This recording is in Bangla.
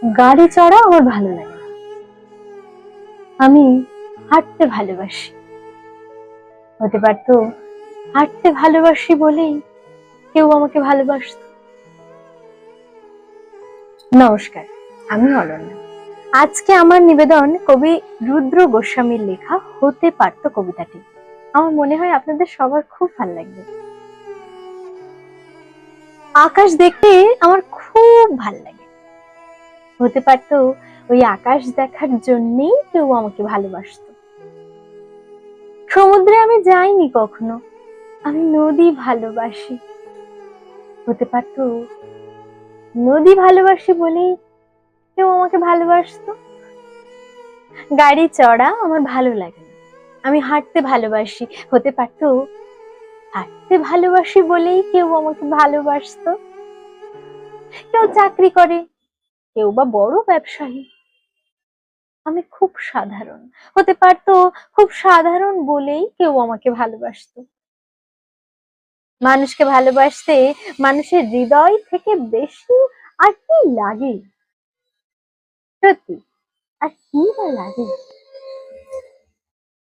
গাড়ি চড়া আমার ভালো লাগে না। আমি হাঁটতে ভালোবাসি। হতে পারতো হাঁটতে ভালোবাসি বলেই কেউ আমাকে ভালোবাসতো। নমস্কার, আমি অনন্যা। আজকে আমার নিবেদন কবি রুদ্র গোস্বামীর লেখা হতে পারতো কবিতাটি। আমার মনে হয় আপনাদের সবার খুব ভালো লাগবে। আকাশ দেখতে আমার খুব ভালো লাগে। হতে পারতো ওই আকাশ দেখার জন্যেই কেউ আমাকে ভালোবাসতো। সমুদ্রে আমি যাইনি কখনো, আমি নদী ভালোবাসি। হতে পারতো নদী ভালোবাসি বলেই কেউ আমাকে ভালোবাসতো। গাড়ি চড়া আমার ভালো লাগে না, আমি হাঁটতে ভালোবাসি। হতে পারতো হাঁটতে ভালোবাসি বলেই কেউ আমাকে ভালোবাসতো। কেউ চাকরি করে, কেউ বা বড় ব্যবসায়ী, আমি খুব সাধারণ। হতে পারতো খুব সাধারণ বলেই কেউ আমাকে ভালোবাসতো। মানুষকে ভালোবাসতে মানুষের হৃদয় থেকে বেশি আর কি লাগে? সত্যি আর কি বা লাগে?